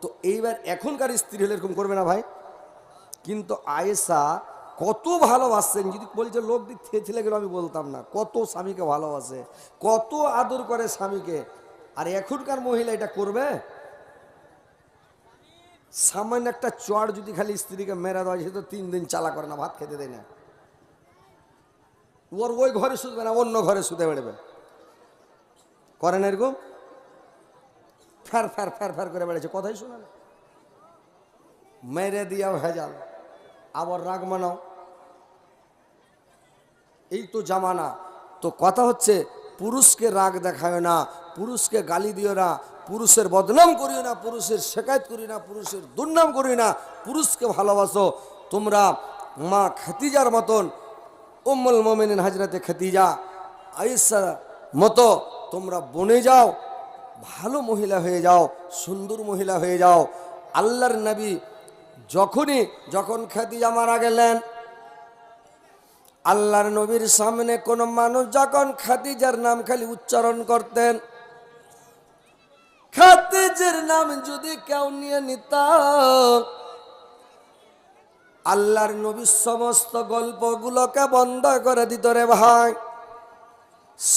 তো এইবার এখনকার স্ত্রী হলে এরকম করবে না ভাই? কিন্তু আয়েশা কত ভালোবাসছেন, যদি বলছে লোক দিক ছেলে গেল আমি বলতাম না, কত স্বামীকে ভালোবাসে, কত আদর করে স্বামীকে। আর এখনকার মহিলা এটা করবে? সামান্য একটা চড় যদি খালি স্ত্রীকে মেরা দেওয়া, সে তো 3 দিন চালা করে না, ভাত খেতে দেয় না। ওর ওই ঘরে শুধবে না, অন্য ঘরে শুতে বেড়বে। করেন এরকম? ফ্যার ফ্যার ফ্যার ফ্যার করে বেড়েছে, কথাই শোনা না। মেরে দিয়াও ভেজাল, আবার রাগ মানাও, এই তো জামানা। তো কথা হচ্ছে, পুরুষকে রাগ দেখায় না, পুরুষকে গালি দিও না, পুরুষের বদনাম করিও না, পুরুষের শেকায়ত করি না, পুরুষের দুর্নাম করি না, পুরুষকে ভালোবাসো। তোমরা মা খাদিজার মতন, উম্মুল মুমিনিন হযরতে খাদিজা আয়েশার মতো তোমরা বনে যাও, ভালো মহিলা হয়ে যাও, সুন্দর মহিলা হয়ে যাও। আল্লাহর নবী যখন খাদিজা মারা গেলেন, আল্লাহর নবীর সামনে কোন মানুষ যখন খাদিজার নাম খালি উচ্চারণ করতেন, খাদিজার নাম যদি কেউ নিয়ে নিত, আল্লাহর নবীর সমস্ত গল্পগুলোকে বন্ধ করে দিত রে ভাই।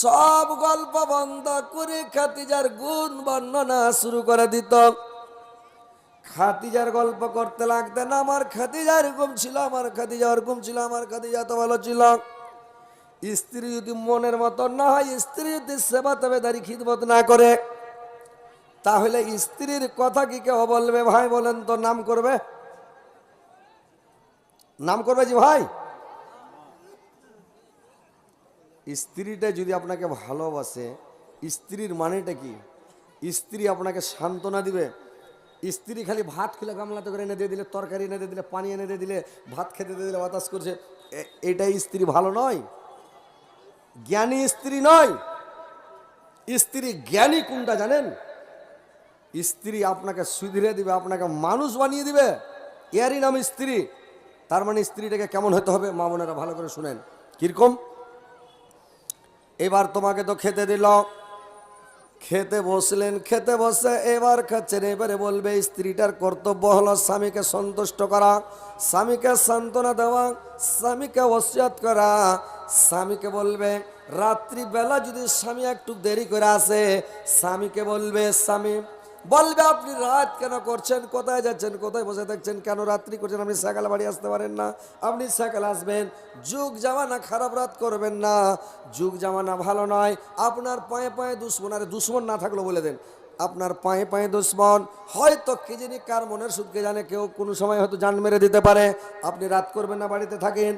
সব গল্প বন্ধ করে খাদিজার গুণ বর্ণনা শুরু করে দিত। খাদিজার গল্প করতে লাগতেন, আমার খাদিজা এরকম ছিল, আমার খাদিজা ওরকম ছিল, আমার খাদিজা তো ভালো ছিল। স্ত্রী যদি মনের মতন না হয়, স্ত্রী যদি সেবা তবেদারি খিদমত না করে, তাহলে স্ত্রীর কথা কি কেউ বলবে ভাই? বলেন তো, নাম করবে? নাম করবে জি ভাই? স্ত্রীটা যদি আপনাকে ভালোবাসে, স্ত্রীর মানেটা কি? স্ত্রী আপনাকে সান্ত্বনা দিবে। স্ত্রী খালি ভাত খেলে গামলাতে করে এনে দিয়ে দিলে, তরকারি এনে দিয়ে দিলে, পানি এনে দিয়ে দিলে, ভাত খেতে দিয়ে দিলে বাতাস করছে, এটাই স্ত্রী ভালো নয়, জ্ঞানী স্ত্রী নয়। স্ত্রী জ্ঞানী কোনটা জানেন? স্ত্রী আপনাকে সুধরে দিবে, আপনাকে মানুষ বানিয়ে দিবে, এরই নাম স্ত্রী। তার মানে স্ত্রীটাকে কেমন হতে হবে মা বোনেরা ভালো করে শুনেন। কিরকম? এবার তোমাকে তো খেতে দিল, খেতে বসলেন, খেতে বসে এবার খাচ্ছেন, এবারে বলবে স্ত্রীটার কর্তব্য হলো স্বামীকে সন্তুষ্ট করা, স্বামীকে সান্ত্বনা দেওয়া, স্বামীকে ওসিয়ত করা। স্বামীকে বলবে, রাত্রিবেলা যদি স্বামী একটু দেরি করে আসে, স্বামীকে বলবে, স্বামী বলবে আপনি রাত কেন করছেন, কোথায় যাচ্ছেন, কোথায় বসে থাকছেন, কেন রাত্রি করছেন, আপনি সকালে বাড়ি আসতে পারেন না, আপনি সকালে আসবেন। যুগ জামানা খারাপ, রাত করবেন না, যুগ জামানা ভালো নয়। আপনার পায়ে পায়ে দুশ্মন, আরে দুশ্মন না থাকলো বলে দেন, আপনার পায়ে পায়ে দুশ্মন, হয়তো কে জানি কার মনের সুখকে জানে, কেউ কোনো সময় হয়তো জান মেরে দিতে পারে, আপনি রাত করবেন না, বাড়িতে থাকেন।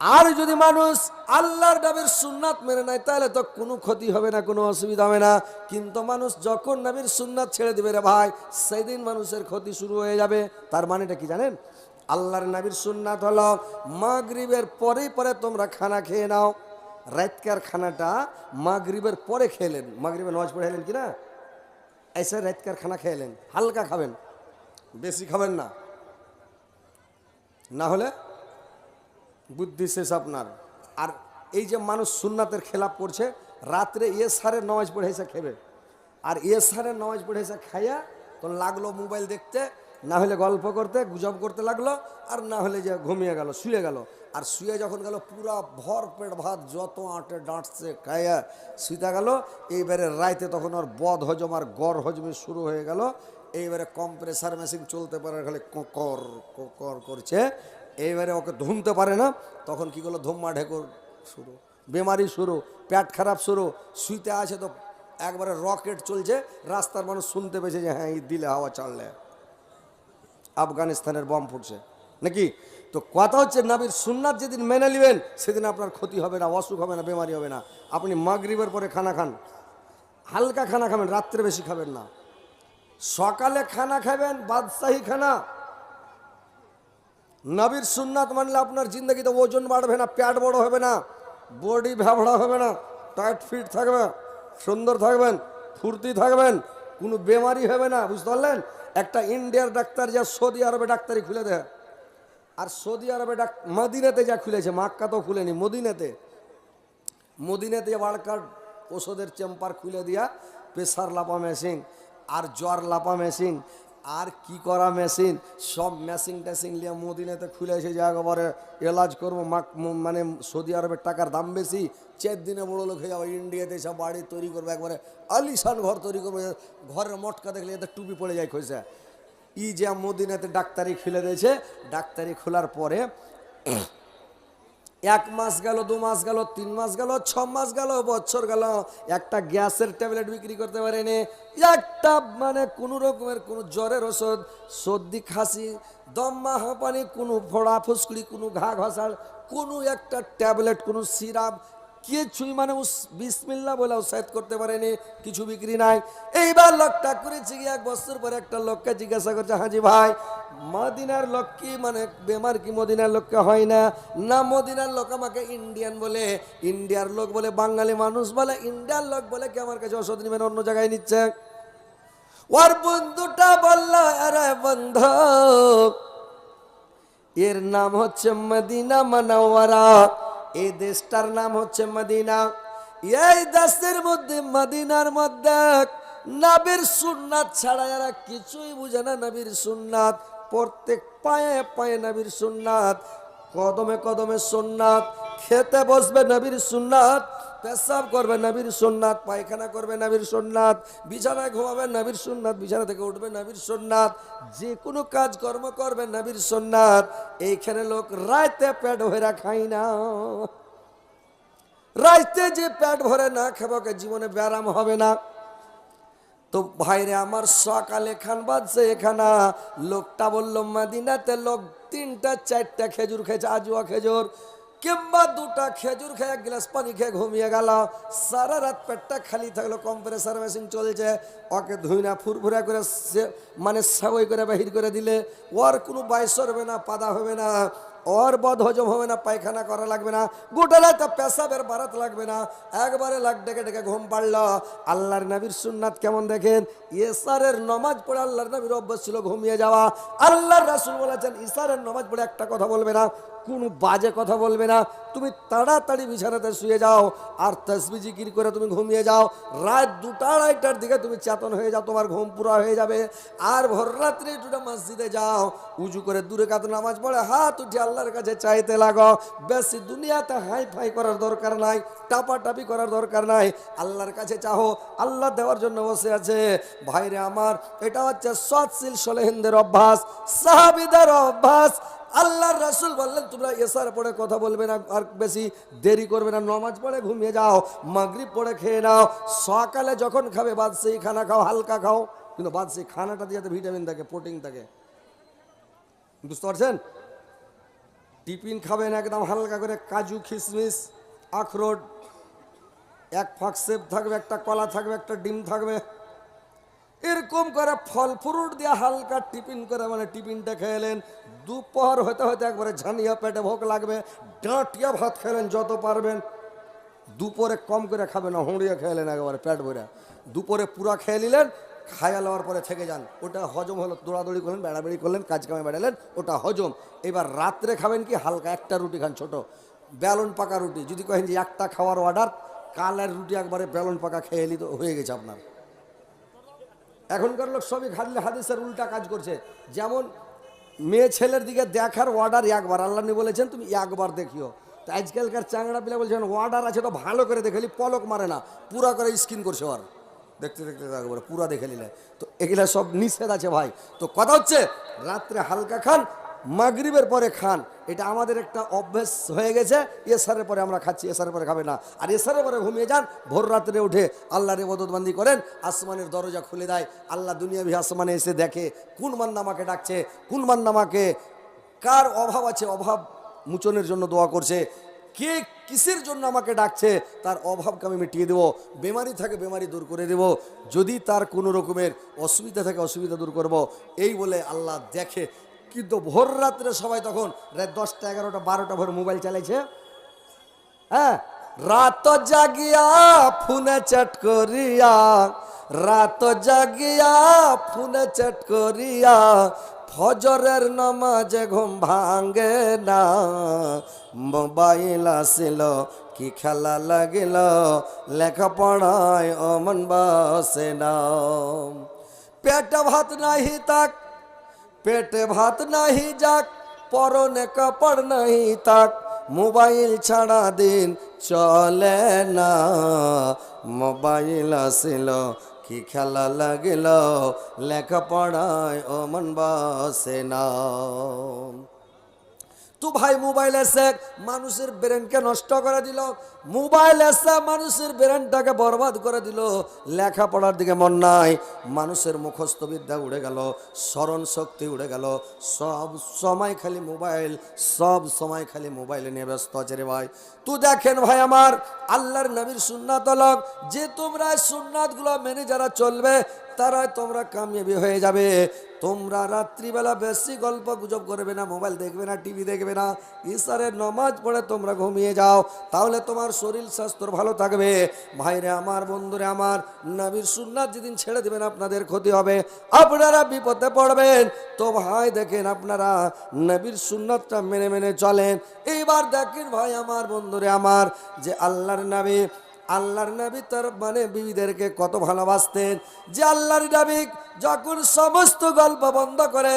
আর যদি মানুষ আল্লাহর নবীর সুন্নাত মেনে নেয়, তাহলে তো কোনো ক্ষতি হবে না, কোনো অসুবিধা হবে না। কিন্তু মানুষ যখন নবীর সুন্নাত ছেড়ে দিবে রে ভাই, সেই দিন মানুষের ক্ষতি শুরু হয়ে যাবে। তার মানেটা কি জানেন? আল্লাহর নবীর সুন্নাত হলো মাগরিবের পরেই পরে তোমরা খানা খেয়ে নাও। রাতকার খানাটা মাগরিবের পরে খেলেন, মাগরিবের নামাজ পড়ে এলেন কিনা, এসে রাতকার খানা খেলেন, হালকা খাবেন, বেশি খাবেন না, না হলে বুদ্ধি শেষ আপনার। আর এই যে মানুষ সুন্নাতের খেলাপ করছে, রাত্রে এশারের নামাজ পড়ে এসে খেবে, আর এশারের নামাজ পড়ে এসে খাইয়া তো লাগলো মোবাইল দেখতে, না হলে গল্প করতে, গুজব করতে লাগলো, আর না হলে যে ঘুমিয়ে গেল, শুয়ে গেল। আর শুয়ে যখন গেল, পুরা ভর পেট ভাত যত আটে ডাঁটছে খাইয়া শুইতে গেল। এইবারে রাইতে তখন ওর বদ হজম আর গড় হজমে শুরু হয়ে গেল। এইবারে কম্প্রেসার মেশিন চলতে পারে, খালি ককর ককর করছে। এইবারে ওকে ধুমতে পারে না, তখন কি করলো, ধুম্মা ঢেকুর শুরু, বেমারি শুরু, পেট খারাপ শুরু। শুইতে আছে তো একবারে রকেট চলছে, রাস্তার মানুষ শুনতে পেয়েছে যে হ্যাঁ এই দিলে হাওয়া চাললে আফগানিস্তানের বম ফুটছে নাকি। তো কথা হচ্ছে, নবীর সুন্নাত যেদিন মেনে নেবেন, সেদিন আপনার ক্ষতি হবে না, অসুখ হবে না, বেমারি হবে না। আপনি মাগরিবের পরে খানা খান, হালকা খানা খাবেন, রাত্রে বেশি খাবেন না। সকালে খানা খাবেন বাদশাহী খানা। নবীর সুন্নাত মানলে আপনার জিন্দগিতে ওজন বাড়বে না, পেট বড় হবে না, বডি ভ্যাবড়া হবে না, টাইট ফিট থাকবে, সুন্দর থাকবেন, ফুর্তি থাকবেন, কোনো বেমারি হবে না। বুঝতে পারলেন? একটা ইন্ডিয়ার ডাক্তার যা সৌদি আরবে ডাক্তারি খুলে দেয়, আর সৌদি আরবে মদিনাতে যা খুলেছে, মাক্কা তো খুলেনি, মদিনাতে বাড়কার ওষুধের চেম্বার খুলে দিয়া প্রেসার লাপা মেশিন আর জ্বর লাপা মেশিন আর কি করা মেশিন, সব মেশিন টেশিন নিয়ে মদিনাতে খুলে এসে যে একবারে এলাজ করবো, মানে সৌদি আরবের টাকার দাম বেশি, 4 দিনে বড় লোক হয়ে যাবো, ইন্ডিয়াতে সব বাড়ি তৈরি করবো, একবারে আলিশান ঘর তৈরি করবো, ঘরের মটকা দেখলে এদের টুপি পড়ে যায় খোঁজা। যে মদিনাতে ডাক্তারি খুলে দিয়েছে, ডাক্তারি খোলার পরে 1 মাস গেল, 2 মাস গেল, 3 মাস গেল, 6 মাস গেল, বছর গেল, একটা গ্যাসের ট্যাবলেট বিক্রি করতে পারেনি, একটা মানে কোনো রকমের কোনো জ্বরের ওষুধ, সর্দি কাশি, দম্মা হাঁপানি, কোনো ফোড়া ফুসকুড়ি, কোনো ঘা ঘষার কোনো একটা ট্যাবলেট, কোনো সিরাপ, কিছুই মানে বিসমিল্লাহ বলে উৎসাহিত করতে পারেনি, কিছু বিক্রি নাই। এইবার লোকটা করেছে কি, 1 বছর পরে একটা লোককে জিজ্ঞাসা করছে, হাজি ভাই মদিনার লোক কি মানে বেমার কি মদিনার লোককে হয় না? না, মদিনার লোক আমাকে ইন্ডিয়ান বলে, ইন্ডিয়ার লোক বলে, বাঙালি মানুষ বলে, ইন্ডিয়ার লোক বলে কি আমার কাছে ওষুধ নিবেন, অন্য জায়গায় নিচ্ছে। ওর বন্ধুটা বলল, আরে বন্ধু, এর নাম হচ্ছে মদিনা মুনাওয়ারা, এই দেশটার নাম হচ্ছে মদিনা। এই দেশের মধ্যে, মদিনার মধ্যে নবীর সুন্নাত ছাড়া এরা কিছুই বুঝে না। নবীর সুন্নাত, প্রত্যেক পায়ে পায়ে নবীর সুন্নাত, কদমে কদমে সুন্নাত, খেতে বসবে নবীর সুন্নাত, পেশাব করবে নবীর সুন্নাত, পায়খানা করবে নবীর সুন্নাত, বিছানায় ঘুমাবে নবীর সুন্নাত, বিছানা থেকে উঠবে নবীর সুন্নাত, যে কোনো কাজ কর্ম করবে নবীর সুন্নাত। এইখানে লোক রাতে পেট ভরে খাই না, রাতে যে পেট ভরে না খাবো জীবনে ব্যারাম হবে না। তো ভাইরে আমার, সকালে খান বাজছে এখানা, লোকটা বললো মদিনাতে লোক 3টা 4টা খেজুর খেয়েছে, আজুয়া খেজুর, কিংবা 2টা খেজুর খেয়ে 1 গ্লাস পানি খেয়ে ঘুমিয়ে গেল, সারা রাত পেটটা খালি থাকলো, কম্প্রেসার মেশিন চলছে, ওকে ধুইনা ফুরফুরা করে মানে সাবই করে বাহির করে দিলে ওর কোনো বাইশ হবে না, পাদা হবে না, ওর বদ হজম হবে না, পায়খানা করা লাগবে না, গোটা রাত পেশাবের বারাত লাগবে না, একবারে লাগ ডেকে ডেকে ঘুম পাড়ল। আল্লাহর নবীর সুন্নাত কেমন দেখেন, ইশারের নামাজ পড়ে আল্লাহর নবীর অভ্যাস ছিল ঘুমিয়ে যাওয়া। আল্লাহর রাসূল বলেছেন, ইশারের নামাজ পড়ে একটা কথা বলবে না, কোনো বাজে কথা বলবে না, তুমি তাড়াতাড়ি বিছানাতে শুয়ে যাও আর তাসবিহ জিকির করে তুমি ঘুমিয়ে যাও, রাত 2টা 2:30টার দিকে তুমি চেতন হয়ে যাও, তোমার ঘুম পুরা হয়ে যাবে। আর ভোর রাত্রে একটু মসজিদে যাও, উজু করে 2 রাকাত নামাজ পড়ে হাত উঠে আল্লাহর কাছে চাইতে লাগো। বেশি দুনিয়াতে হাই ফাই করার দরকার নাই, টাপাটাপি করার দরকার নাই, আল্লাহর কাছে চাহো, আল্লাহ দেওয়ার জন্য বসে আছে। ভাইরে আমার, এটা হচ্ছে সৎশীল সলেহিনদের অভ্যাস, সাহাবীদের অভ্যাস। আল্লাহর রাসূল বললেন, তোমরা ইশার পড়ে কথা বলবে না, আর বেশি দেরি করবে না, নামাজ পড়ে ঘুমিয়ে যাও, মাগরিব পড়ে খেয়ে নাও, সকালে যখন খাবে বাদশাহী খানা খাও, হালকা খাও, কিন্তু বাদশাহী খানাটা দিয়ে ভিটামিন থাকে, প্রোটিন থাকে, বুঝতে পারছেন? টিফিন খাবেন একদম হালকা করে, কাজু কিশমিশ আখরোট, 1 ফাঁক সেব থাকবে, একটা কলা থাকবে, একটা ডিম থাকবে, এরকম করে ফল ফ্রুট দিয়ে হালকা টিফিন করে, মানে টিফিনটা খেলেন, দুপুর হতে হতে একবারে ঝানিয়া পেটে ভোগ লাগবে, ডাঁটিয়া ভাত খেলেন যত পারবেন, দুপুরে কম করে খাবেন না, হুঁড়িয়ে খেলেন একবারে পেট ভরে, দুপুরে পুরা খেয়ে নিলেন, খাইয়া লওয়ার পরে থেকে যান, ওটা হজম হলো, দৌড়াদৌড়ি করলেন, বেড়াবেড়ি করলেন, কাজ কামে বেড়ালেন, ওটা হজম। এবার রাত্রে খাবেন কি, হালকা একটা রুটি খান, ছোট বেলন পাকা রুটি, যদি কহেন যে একটা খাওয়ার অর্ডার, কালের রুটি একবারে বেলন পাকা খেয়ে এলি তো হয়ে গেছে আপনার। এখনকার লোক সবই খালি হাদিসের উল্টা কাজ করছে, যেমন মেয়ে ছেলের দিকে দেখার অর্ডার একবার, আল্লাহ বলেছেন তুমি একবার দেখিও, তো আজকালকার চাংড়া পিলা বলছেন অর্ডার আছে তো ভালো করে দেখে, পলক মারে না, পুরা করে স্কিন করছে, আর দেখতে দেখতে একবারে পুরা দেখে নিলে, তো এগুলা সব নিষেধ আছে ভাই। তো কথা হচ্ছে, রাত্রে হালকা খান, মাগরিবের পরে খান, এটা আমাদের একটা অভ্যেস হয়ে গেছে, এশারের পরে আমরা খাচ্ছি, এশারের পরে খাবে না, আর এশারের পরে ঘুমিয়ে যান, ভোর রাত্রে উঠে আল্লাহর ইবাদতবন্দি করেন, আসমানের দরজা খুলে দেয়, আল্লাহ দুনিয়াবি আসমানে এসে দেখে কোন বান্দা আমাকে ডাকছে, কোন বান্দা আমাকে, কার অভাব আছে অভাব মোচনের জন্য দোয়া করছে, কে কিসের জন্য আমাকে ডাকছে, তার অভাবকে আমি মিটিয়ে দেবো, বেমারি থাকে বেমারি দূর করে দেব, যদি তার কোনো রকমের অসুবিধা থাকে অসুবিধা দূর করব, এই বলে আল্লাহ দেখে। কিন্তু ভোর রাত্রে সবাই তখন রাত 10টা 11টা 12টা ভোর মোবাইল চালাইছে, হ্যাঁ, রাত জাগিয়া ফোনে চ্যাট করিয়া, রাত জাগিয়া ফোনে চ্যাট করিয়া, ফজরের নামাজে ঘুম ভাঙে না, মোবাইল আসিল কি খেলা লাগিল, লেখাপড়ায় অমন বসে না, পেটে ভাত নাহি তাক, পেটে ভাত নাহি যাক, পরনে কাপড় নাহি তাক, মোবাইল ছাড়া দিন চলে না। মোবাইল আসিল কি খেলা লাগিল, লেখাপড়ায় ও মন বসে না। তো ভাই মোবাইল এসে মানুষের ব্রেনকে নষ্ট করে দিল, মোবাইল এসে মানুষের ব্রেনটাকে বরবাদ করে দিল, লেখাপড়ার দিকে মন নাই, মানুষের মুখস্থ বিদ্যা উড়ে গেল, স্মরণ শক্তি উড়ে গেল, সব সময় খালি মোবাইল, সব সময় খালি মোবাইলে নিয়ে ব্যস্ত আছে রে ভাই। তো দেখেন ভাই আমার, আল্লাহর নবীর সুন্নাত হলো যে তোমরা সুন্নাতগুলো মেনে যারা চলবে তারাই তোমরা কামিয়াবি হয়ে যাবে। তোমরা রাত্রিবেলা বেশি গল্প গুজব করবে না, মোবাইল দেখবে না, টিভি দেখবে না, ইশারের নামাজ পড়ে তোমরা ঘুমিয়ে যাও, তাহলে তোমার শরীর স্বাস্থ্য ভালো থাকবে। ভাইরে আমার, বন্ধুরে আমার, নবীর সুন্নাত যেদিন ছেড়ে দেবেন আপনাদের ক্ষতি হবে, আপনারা বিপদে পড়বেন। তো ভাই দেখেন আপনারা নবীর সুন্নাতটা মেনে মেনে চলেন। এইবার দেখেন ভাই আমার, বন্ধুরে আমার, যে আল্লাহর নবী তার মানে বিবিদেরকে কত ভালোবাসতেন, যে আল্লাহর নবী যখন সমস্ত গল্প বন্ধ করে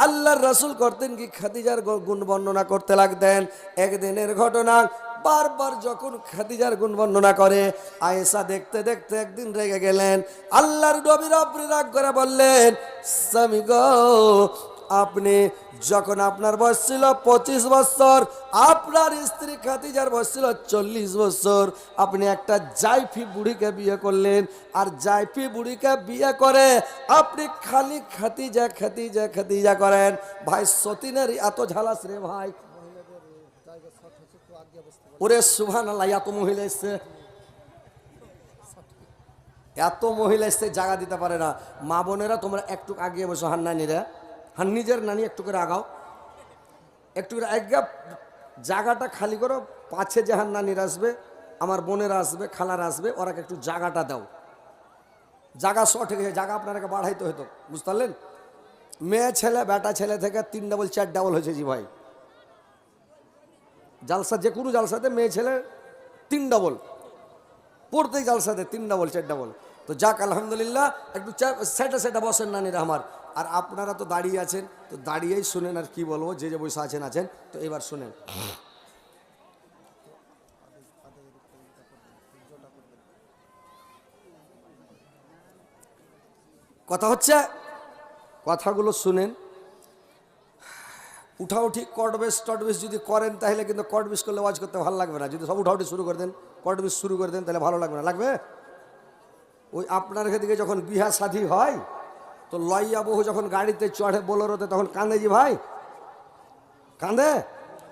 আল্লাহর রাসূল করতেন কি খাদিজার গুণ বর্ণনা করতে লাগতেন। একদিনের ঘটনা, বারবার যখন খাদিজার গুণ বর্ণনা করে আয়েশা দেখতে দেখতে একদিন রেগে গেলেন, আল্লাহর নবীর উপরে রাগ করে বললেন, স্বামী গো, আপনি যখন আপনার বয়স ছিল 25 বছর, আপনার স্ত্রী খাদিজার বয়স ছিল 40 বছর, আপনি একটা জাইফি বুড়িকে বিয়ে করলেন, আর জাইফি বুড়িকে বিয়ে করে আপনি খালি খাদিজা খাদিজা খাদিজা করেন। ভাই সতীনের এত ঝালাস রে ভাই, ওরে সুবহানাল্লাহ, এত মহিলা এসছে, এত মহিলা এসছে জায়গা দিতে পারে না। মা বোনেরা তোমরা একটু আগিয়ে বসো, হান্নানিরা, নিজের নানি একটু করে আগাও, একটু করে আজ্ঞা জায়গাটা খালি করো, পাছে যে হান্নানিরা আসবে, আমার বোনেরা আসবে, খালারা আসবে, ওরাকে একটু জায়গাটা দাও। জায়গা শর্ট হয়ে গেছে, জায়গা আপনারাকে বাড়াইতে হতো, বুঝতে পারলেন? মেয়ে ছেলে বেটা ছেলে থেকে 3 ডাবল 4 ডাবল হয়েছে জি ভাই। জালসা, যে কোনো জালসাতে মেয়ে ছেলে 3 ডাবল, প্রত্যেক জালসাতে 3 ডাবল 4 ডাবল। তো যাক আলহামদুলিল্লাহ, একটু সেটা সেটা বসেন নানিরা আমার। আর আপনারা তো দাঁড়িয়ে আছেন, তো দাঁড়িয়েই শুনেন, আর কি বলবো, যে যে বসে আছেন আছেন, তো এবার শুনেন। কথা হচ্ছে, কথাগুলো শুনেন। উঠাউঠি কটবেশ টটবেশ যদি করেন তাহলে কিন্তু কটবেশ করলে ওয়াজ করতে ভালো লাগবে না। যদি সব উঠাউঠি শুরু করে দেন, কটবেশ শুরু করে দেন, তাহলে ভালো লাগবে না। লাগবে ওই আপনার দিকে যখন বিহা শাদী হয়, তো লইয়া বহু যখন গাড়িতে চড়ে বোলেরোতে, তখন কাঁদে জি ভাই, কাঁদে,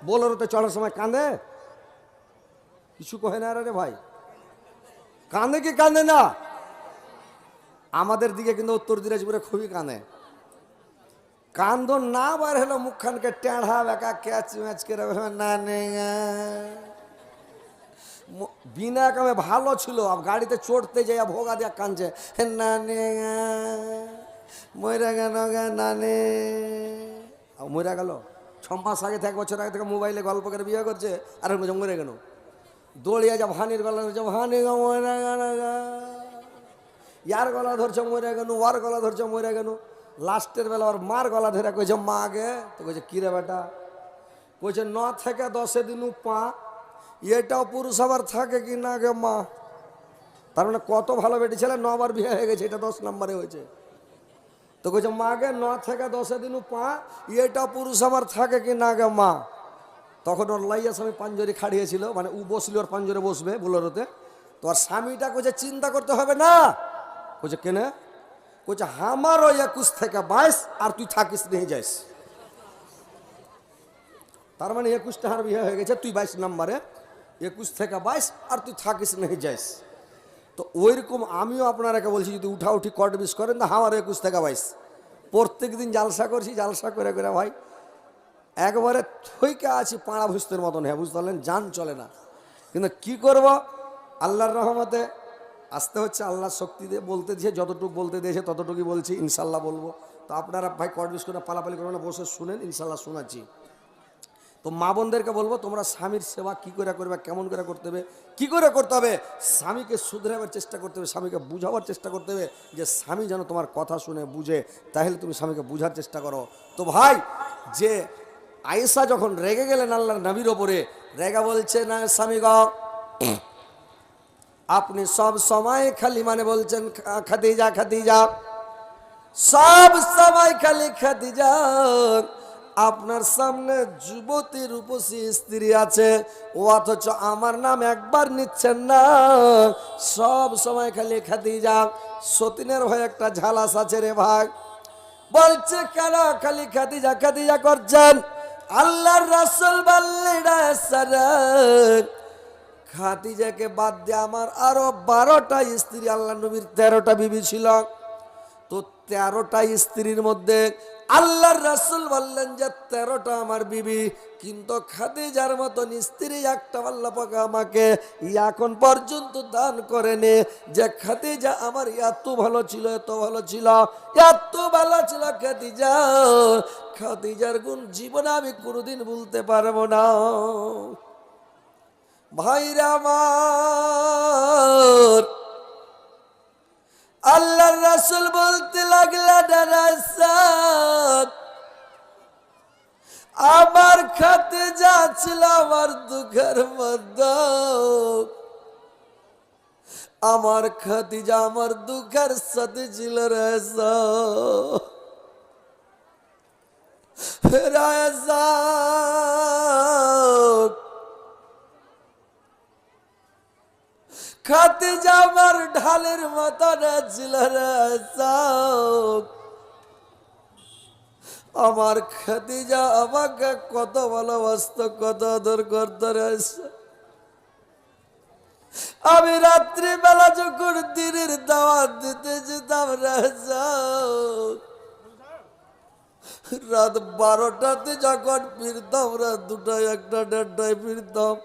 বোলেরোতে চড়ার সময় কাঁদে, কিছু কহে না রে ভাই, কাঁদে কি কাঁদে না? আমাদের দিকে কিন্তু উত্তর দিনাজপুরে খুবই কাঁদে। কান্দ না বার হলো মুখখানকে টেঁড়া বেকা ক্যাচ ম্যাচ করে না, বিনা কামে ভালো ছিল, গাড়িতে চড়তে যাই ভোগা দিয়া কাঁদছে, নানে মইরা গেল নানে, মইরা গেল। 6 মাস আগে থেকে, 1 বছর আগে থেকে মোবাইলে গল্প করে বিয়ে করছে, আর মরে গেল। দৌড়িয়া যা ভানির গলা ধরছে, ভানি গো মইরা গেল, ইয়ার গলা ধরছে মরে গেল, ওর গলা ধরছে মরে গেল। লাস্টের বেলা ওর মার গলা ধরে কইছে, মা আগে, তো কইছে কিরে বেটা, কইছে 9 থেকে 10 দিন পা, এটাও পুরুষ আবার থাকে কি না গে মা। তার মানে কত ভালো বেটি ছেলে, 9 বার বিয়ে হয়ে গেছে, এটা 10 নম্বরে হয়েছে। তো কইছে মা গে 9 থেকে 10 দিন পা, এটা পুরুষ আবার থাকে কি না গে মা। তখন ওর লাইয়া স্বামী পাঞ্জরে খাড়িয়েছিল, মানে ও বসলি ওর পাঞ্জরে বসবে বোলেরোতে। তো আর স্বামীটা কইছে চিন্তা করতে হবে না, কইছে কেনে, কইছে আমারও 21 থেকে 22, আর তুই থাকিস নিয়ে যাইস। তার মানে 21 টাকার বিয়ে হয়ে গেছে, তুই 22 নম্বরে, 21 থেকে 22, আর তুই থাকিস নিয়ে যাইস। তো ওইরকম আমিও আপনারাকে বলছি, যদি উঠাউঠি কটবিস করেন না, আমার 21 থেকে 22 প্রত্যেক দিন জালসা করছি, জালসা করে করে ভাই একবারে থইকা আছি পাড়া ভুস্তের মতন, হ্যাঁ বুঝতে পারলেন, জান চলে না। কিন্তু কি করব, আল্লাহর রহমতে আসতে হচ্ছে, আল্লাহ শক্তি দিয়ে বলতে দিয়েছে, যতটুকু বলতে দিয়েছে ততটুকুই বলছি, ইনশাল্লাহ বলবো। তো আপনারা ভাই কটবিস করে পালাপালি করে না, বসে শুনেন, ইনশাল্লাহ শোনাচ্ছি। তো মা বোনদেরকে বলবো, তোমরা স্বামীর সেবা কি করে করবে, কেমন করে করতে হবে, কি করে করতে হবে, স্বামীকে শুধরাবার চেষ্টা করতে হবে, স্বামীকে বুঝাবার চেষ্টা করতে হবে, যে স্বামী যেন তোমার কথা শুনে বুঝে, তাহলে তুমি স্বামীকে বুঝার চেষ্টা করো। তো ভাই, যে আয়েশা যখন রেগে গেলেন আল্লাহর নবীর ওপরে, রেগা বলছে, না স্বামী গো, আপনি সব সময় খালি মানে বলছেন খাদিজা খাদিজা, সব সময় খালি খাদিজা, আপনার সামনে যুবতী রূপসী স্ত্রী আছে, ও অথচ আমার নাম একবার নিচ্ছেন না, সব সময় খালি খাদিজা। সতীনের হয়ে একটা ঝালাস আছে রে ভাই। বলছে কেন খালি খাদিজা খাদিজা করছেন? আল্লাহর রাসূল বললেন, খাদিজাকে বাদ দিয়ে আমার আরো 12টা স্ত্রী, আল্লাহ নবীর 13টা বিবি ছিল। তো 13টা স্ত্রীর মধ্যে আল্লাহর রাসূল বললেন যে 13টা আমার বিবি, কিন্তু খাদিজার মতন স্ত্রী একটা আল্লাহ পাক আমাকে এখন পর্যন্ত দান করেনি। যে খাদিজা আমার এত ভালো ছিল, এত ভালো ছিল, এত ভালো ছিল খাদিজা, খাদিজার গুণ জীবনে আমি কোনোদিন ভুলতে পারবো না। ভাইরা আমার, আল্লাহর রাসূল বলতে লাগলেন, আমার খাদিজা ছিল আমার দুঃখের মধ্যে, আমার খাদিজা আমার দুঃখের সাথে ছিল রে রাজা। খাদিজা আমার ঢালের মতো ছিল রে, আমার খাদিজা আমাকে কত ভালোবাসতো, কত আদর করতো রে। আমি রাত্রি বেলা যখন দিনের দাওয়াত দিতে যেতাম রাজা, রাত 12টাতে যখন ফিরতাম, রাত 2টায় 1টা 1:30টায় ফিরতাম,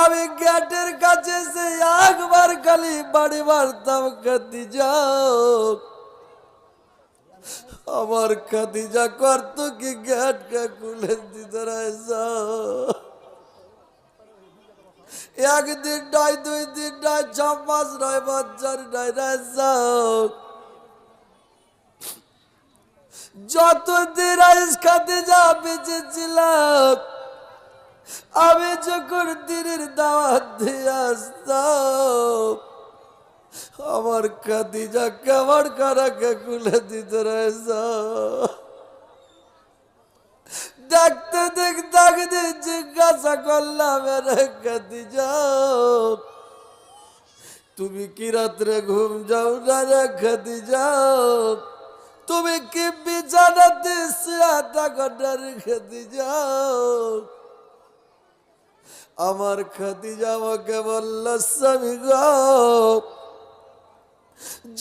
আমি গেটের কাছে সে একবার খালি বাড়ি মারতাম, খাদিজা আমার খাদিজা করতো কি গেটটা খুলে দিত রাজা। একদিন নয়, 2 দিন নয়, 6 মাস নয়, বছর নয় রাজা, যতদিন খাদিজা বেঁচে ছিলাম, আমি যখন দিনের দাওয়াত দিয়ে আসতাম, আমার খাদিজা কেমন কারাকে খুলে দিত রাজা। দেখতে দেখতে একদিন জিজ্ঞাসা করলাম, রে খাদিজা, তুমি কি রাত্রে ঘুম যাও না রে খাদিজা? তুমি কি বিছানাতে শুয়ে থাকো না রে খাদিজা? আমার খাদিজা আমাকে বলল, স্বামী গো,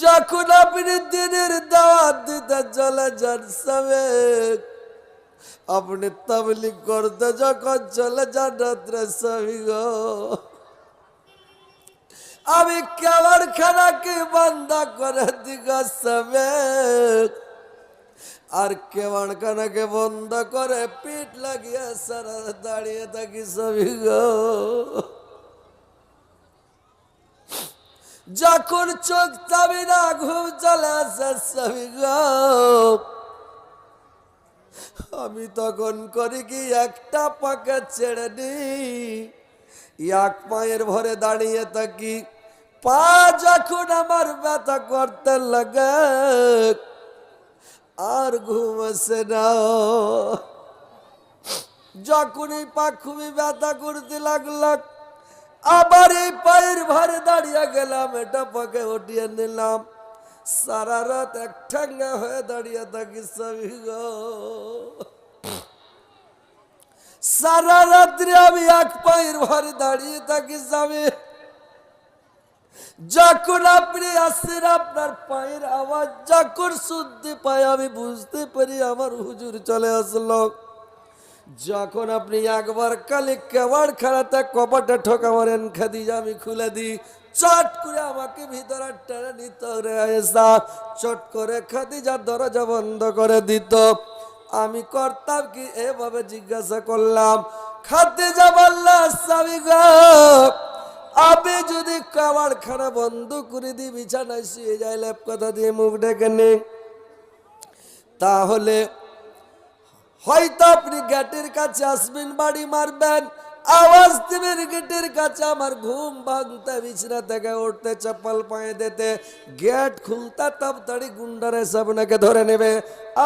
যখন আপনি দিনের দাওয়াত দিতে চলে যান স্বামী, আপনি তাবলীগ করতে যখন চলে যান রাত্রে স্বামী গো, আমি কেমন খানাকে বন্ধ করে দিগ স্বামী, আর কেমন খানাকে বন্ধ করে পিঠ লাগিয়ে সারা দাঁড়িয়ে থাকি স্বামী গো। যখন চোখ চাবি না ঘুম চলে আসে স্বামী গো, আমি তখন করি কি, একটা পাকে ছেড়ে দিই, এক পায়ের ভরে দাঁড়িয়ে থাকি। পা যখন আমার ব্যথা করতে লাগে, আর ঘুম আসে না। যখন এই পা খুবই ব্যথা করতে লাগলো, আবার এই পায়ের ভরে দাঁড়িয়ে গেলাম, এটা পাকে উঠিয়ে নিলাম, সারা রাত এক ঠাঙ্গা হয়ে দাঁড়িয়ে থাকি স্বামী গো। সারা রাত্রি আমি এক পায়ের ভরে দাঁড়িয়ে থাকি স্বামী। যখন আপনি আসেন, আপনার পায়ের আওয়াজ যখন শুনতে পাই, আমি বুঝতে পারি আমার হুজুর চলে আসলো। যখন আপনি একবার কালে কেবাড় খাড়াতে কপাটা ঠোকা মারেন খাদিজা, আমি খুলে দিই, চট করে আমাকে ভিতরে টেনে নিত রে আয়েশা, চট করে খাদিজা দরজা বন্ধ করে দিত। আমি করতাম কি, এভাবে জিজ্ঞাসা করলাম। খাদিজা বলল, স্বামী গো, আমি যদি খাবার খানা বন্ধ করে দিই, বিছানায় শুয়ে যাই, লেপ কথা দিয়ে মুখ ঢেকে নেই, তাহলে হয়তো আপনি গেটের কাছে আসবেন, বাড়ি মারবেন, আওয়াজ দিবেন গেটের কাছে, আমার ঘুম ভাঙতে, বিছানা থেকে উঠতে, চপ্পল পায়ে দিতে, গেট খুলতে, তাড়াতাড়ি গুন্ডারা এসে আপনাকে ধরে নেবে।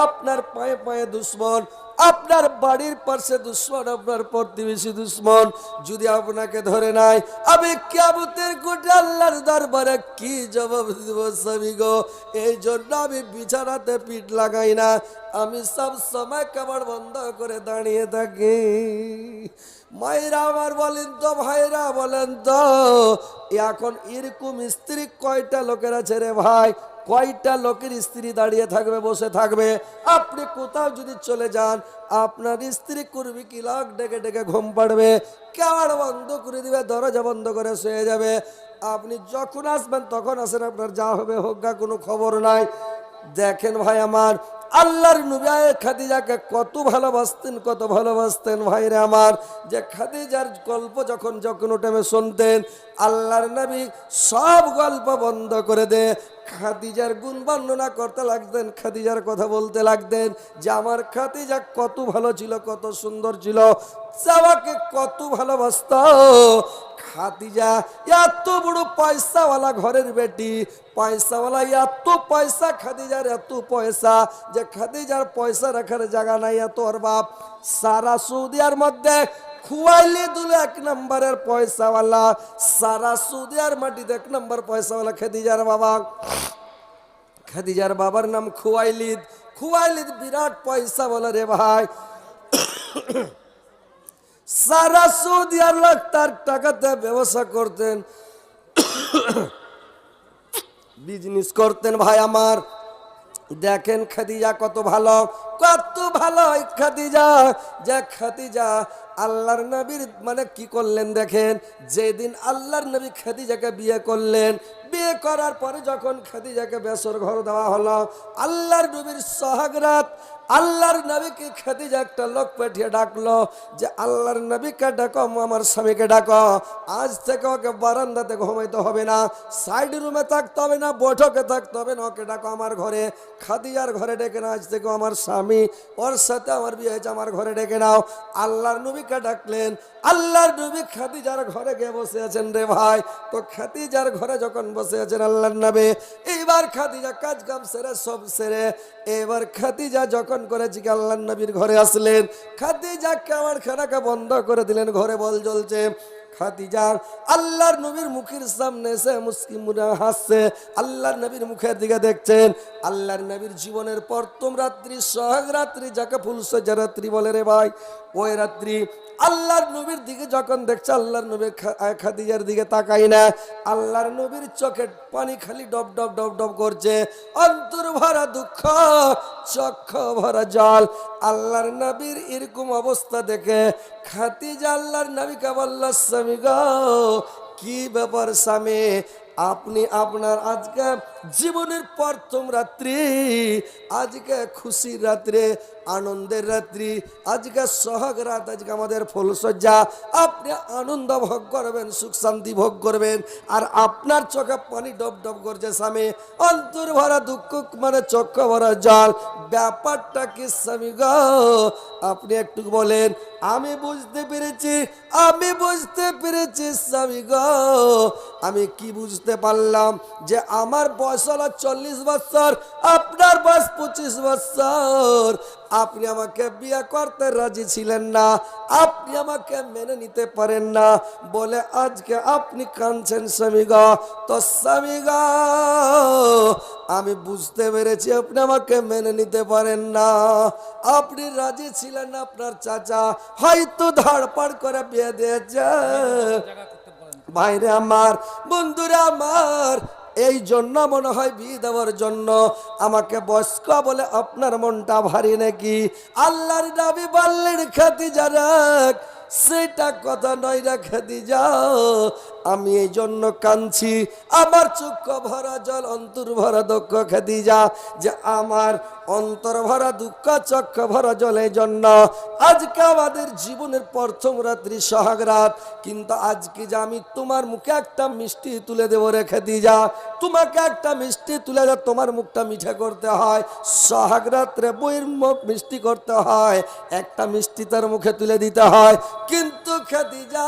আপনার পায়ে পায়ে দুশ্মন, আপনার বাড়ির পাশে দুশ্মন, আপনার প্রতিবেশী দুশ্মন। যদি আপনাকে ধরে নাই, আমি কিয়ামতের কোটে আল্লাহর দরবারে কি জবাব দিব স্বামী গো? এই জন্য আমি বিছানাতে পিঠ লাগাই না, আমি সব সময় কাপড় বন্ধ করে দাঁড়িয়ে থাকি। মায়েরা আমার বলেন তো, ভাইরা বলেন তো, এখন এরকম স্ত্রী কয়টা লোকের আছে রে ভাই? কয়টা লোকের স্ত্রী দাঁড়িয়ে থাকবে, বসে থাকবে? আপনি কোথাও যদি চলে যান, আপনার স্ত্রী করবি কি, লাখ ডেকে ডেকে ঘুম পাড়বে, কেমন বন্ধ করে দিবে, দরজা বন্ধ করে শুয়ে যাবে। আপনি যখন আসবেন তখন আসেন, আপনার যা হবে হোক গা, কোনো খবর নাই। দেখেন ভাই আমার, আল্লাহর নবী খাদিজাকে কত ভালোবাসতেন, কত ভালোবাসতেন ভাইরে আমার, যে খাদিজার গল্প যখন যখন টাইমে শুনতেন, আল্লাহর নবী সব গল্প বন্ধ করে দে খাদিজার গুণ বর্ণনা করতে লাগতেন, খাদিজার কথা বলতে লাগতেন, যে আমার খাদিজা কত ভালো ছিল, কত সুন্দর ছিল, আমাকে কত ভালোবাসত। খাদিজা এত বড় পয়সাওয়ালা ঘরের বেটি, পয়সাওয়ালা, এত পয়সা খাদিজার, এত পয়সা যে খাদিজার পয়সা রাখার জায়গা নাই, এত ওর বাপ। সারা সৌদিয়ার মধ্যে খুয়াইলিদ হলো এক নম্বরের পয়সাওয়ালা, সারা সৌদিয়ার মাটিতে এক নম্বর পয়সাওয়ালা খাদিজার বাবা। খাদিজার বাবার নাম খুয়াইলিদ। খুয়াইলিদ বিরাট পয়সাওয়ালা রে ভাই। সারা সৌদিয়ার লোক তার টাকাতে ব্যবসা করতেন, বিজনেস করতেন ভাই আমার। দেখেন খাদিজা কত ভালো, কত ভালো খাদিজা, যে খাদিজা আল্লাহর নবীর মানে কি করলেন দেখেন, যেদিন আল্লাহর নবী খাদিজাকে বিয়ে করলেন, বিয়ে করার পরে যখন খাদিজাকে বেসর ঘর দেওয়া হলো, আল্লাহর নবীর সোহাগরাত, আল্লাহর নবীকে খাদিজা একটা লোক পাঠিয়ে ডাকলো, যে আল্লাহর নবীকে ডাকো, আমার স্বামীকে ডাকো, আজ থেকে ওকে বারান্দাতে ঘুমাইতে হবে না, সাইড রুমে থাকতে হবে না, বৈঠকে থাকতে হবে না, ওকে ডাকো আমার ঘরে। খাদিজার ঘরে ডেকে না, আজ থেকে আমার স্বামী, ওর সাথে আমার বিয়ে হয়েছে, আমার ঘরে ডেকে নাও। আল্লাহর নবীকে ডাকলেন, আল্লাহর নবী খাদিজার ঘরে গিয়ে বসে আছেন রে ভাই। তো খাদিজার ঘরে যখন বসে আছেন আল্লাহর নবী, এইবার খাদিজা কাজ কাম সেরে সব সেরে, এবার খাদিজা যখন করেছি আল্লাহর নবীর ঘরে আসলেন, খাদিজা কেমন খানাকে বন্ধ করে দিলেন, ঘরে বল জ্বলছে। খাদিজা আল্লাহর নবীর মুখের সামনে এসে মুস্কি মুড়ে হাসছে, আল্লাহর নবীর মুখের দিকে দেখছেন। আল্লাহর নবীর জীবনের প্রথম রাত্রি, সোহাগ রাত্রি, যাকে ফুলসজ্জা রাত্রি বলে রে ভাই, ওই রাত্রি আল্লাহর নবীর দিকে যখন দেখছে, আল্লাহর নবী খাদিজার দিকে তাকাই না, আল্লাহর নবীর চোখে পানি খালি ডব ডব ডব ডব করছে, অন্তর ভরা দুঃখ, চক্ষু ভরা জল। আল্লাহর নবীর এরকম অবস্থা দেখে খাদিজা আল্লাহর নবীকে বলল, স্বামী গো, কি ব্যাপার স্বামী, আপনি আপনার আজকে জীবনের প্রথম রাত্রি, আজকে খুশির রাত্রে, আনন্দের রাত্রি, আজকে সোহাগ রাত, আজকে আমাদের ফুলসজ্জা, আপনি আনন্দ ভোগ করবেন, সুখ শান্তি ভোগ করবেন, আর আপনার চোখে পানি ডব ডব করছে স্বামী, অন্তর ভরা দুঃখ মানে চক্ষু ভরা জল, ব্যাপারটা কি স্বামী গো? আপনি একটু বলেন। আমি বুঝতে পেরেছি, আমি বুঝতে পেরেছি স্বামী গো। আমি কি বুঝতে পারলাম, যে আমার বয়স হলো 40 বছর, আপনার বয়স 25 বছর, আপনি আমাকে বিয়ে করতে রাজি ছিলেন না, আপনি আমাকে মেনে নিতে পারেন না বলে আজকে আপনি কাঁদছেন স্বামী গো। তো স্বামী গো, আমি বুঝতে পেরেছি আপনি আমাকে মেনে নিতে পারেন না, আপনি রাজি ছিলেন না, আপনার চাচা হয়তো ধাড়পাড় করে বিয়ে দিয়েছে। ভাইরে আমার, বন্ধুরা আমার, এই জন্য মনে হয় বিয়ে দেওয়ার জন্য আমাকে বয়স্ক বলে আপনার মনটা ভারী নাকি? আল্লাহর নবী বললেন, খাদিজা রাখ, সেটা কথা নয় রে খাদিজা, আমি এই জন্য কাঁদছি, আমার চক্ষু ভরা জল অন্তর ভরা দুঃখ খাদিজা, যে আমার অন্তর ভরা দুঃখ চক্ষু ভরা জল এই জন্য আজকে আমাদের জীবনের প্রথম রাত্রি সোহাগ রাত, কিন্তু আজকে যে আমি তোমার মুখে একটা মিষ্টি তুলে দেবো রে খাদিজা, তোমাকে একটা মিষ্টি তুলে দেব, তোমার মুখটা মিঠা করতে হয়, সোহাগ রাত্রে বইয়ের মুখ মিষ্টি করতে হয়, একটা মিষ্টি তার মুখে তুলে দিতে হয়। কিন্তু খাদিজা,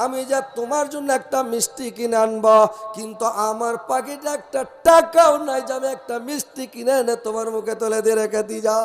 আমি যা তোমার জন্য একটা মিষ্টি কিনে আনবো, কিন্তু আমার পকেটে একটা টাকাও নাই যে আমি একটা মিষ্টি কিনে এনে তোমার মুখে তুলে দিয়ে রেখে দি যা।